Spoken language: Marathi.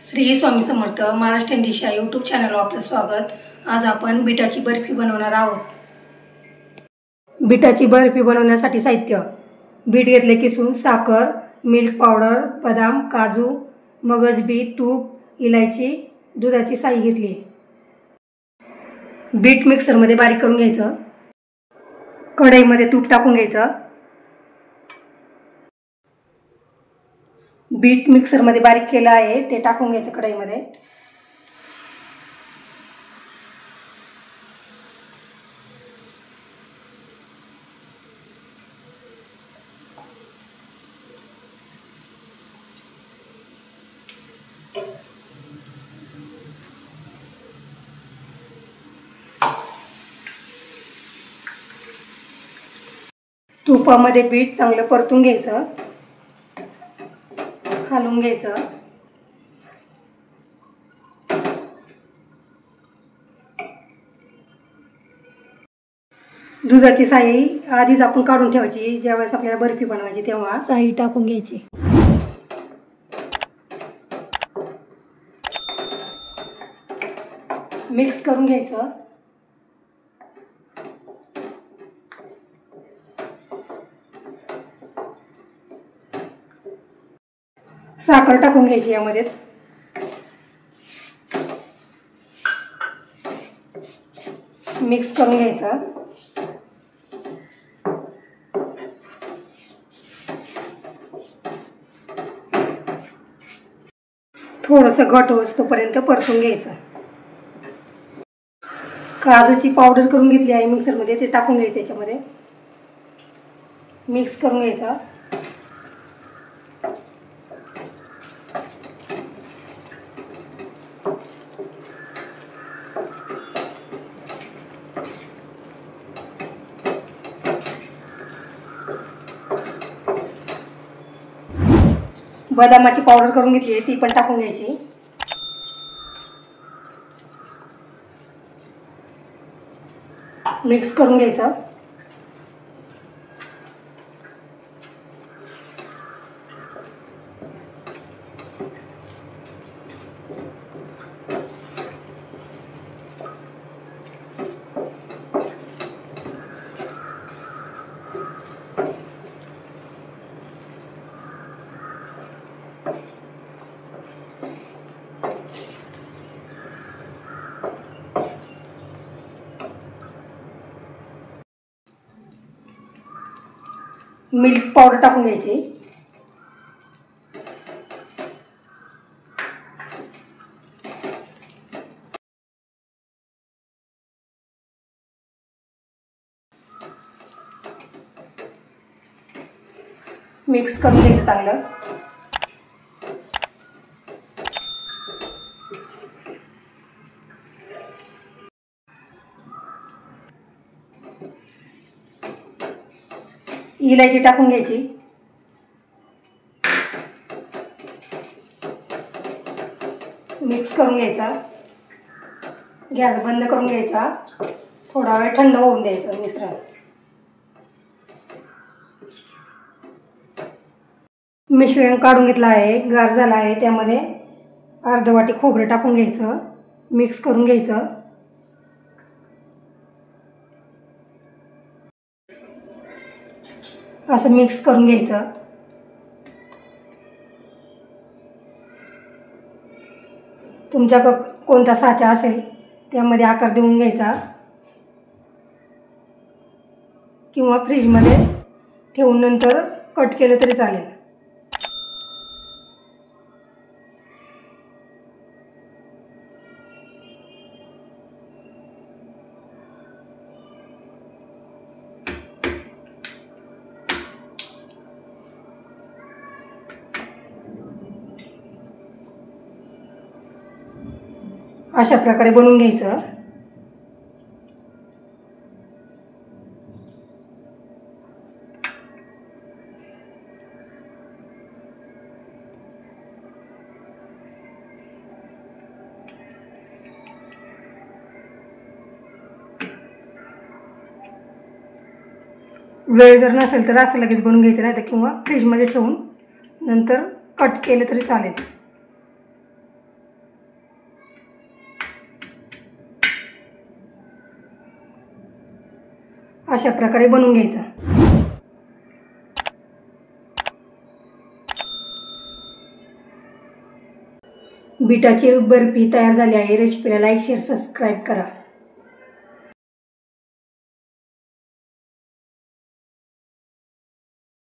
श्री स्वामी समर्थ महाराष्ट्रीयन डिश या यूट्यूब चॅनलवर आपलं स्वागत। आज आपण बिटाची बर्फी बनवणार आहोत। बिटाची बर्फी बनवण्यासाठी साहित्य: बीट घेतले किसून, साखर, मिल्क पावडर, बदाम, काजू, मगजबी, तूप, इलायची, दुधाची साई घेतली। बीट मिक्सरमध्ये बारीक करून घ्यायचं। कढईमध्ये तूप टाकून घ्यायचं। बीट मिक्सरमध्ये बारीक केलं आहे ते टाकून घ्यायचं कढईमध्ये। तुपामध्ये बीट चांगलं परतून घ्यायचं, घालून घ्यायचं। दुधाची साई आधीच आपण काढून ठेवायची, ज्यावेळेस आपल्याला बर्फी बनवायची तेव्हा साई टाकून घ्यायची। मिक्स करून घ्यायचं। साखर टाकून घ्यायची यामध्येच। मिक्स करून घ्यायचं। थोडंसं घट होईपर्यंत परतून घ्यायचं। काजूची पावडर करून घेतली आहे मिक्सरमध्ये, ते टाकून घ्यायचं याच्यामध्ये। मिक्स करून घ्यायचं। बदामाची पावडर करून घेतली आहे ती पण टाकून घ्यायची। मिक्स करून घ्यायचं। मिल्क पावडर टाकून घ्यायची। मिक्स करून घ्यायचं चांगलं। इलायची टाकून घ्यायची। मिक्स करून घ्यायचा। गॅस बंद करून घ्यायचा। थोडा वेळ थंड होऊन द्यायचं मिश्रण। मिश्रण काढून घेतलं आहे, गार झालं आहे। त्यामध्ये अर्ध वाटी खोबरं टाकून घ्यायचं। मिक्स करून घ्यायचं। असं मिक्स करून घ्यायचं। तुमच्याकडे कोणता साचा असेल त्यामध्ये आकार देऊन घ्यायचा, किंवा फ्रीजमध्ये ठेवून नंतर कट केलं तरी चालेल। अशा प्रकारे बनवून घ्यायचं। वेळ जर नसेल तर असं लगेच बनवून घ्यायचं, नाही तर किंवा फ्रीजमध्ये ठेवून नंतर कट केलं तरी चालेल। अशा प्रकारे बनवून घ्यायचा। बीटाची बर्फी तयार झाली आहे। रेसिपीला लाईक शेअर सबस्क्राईब करा।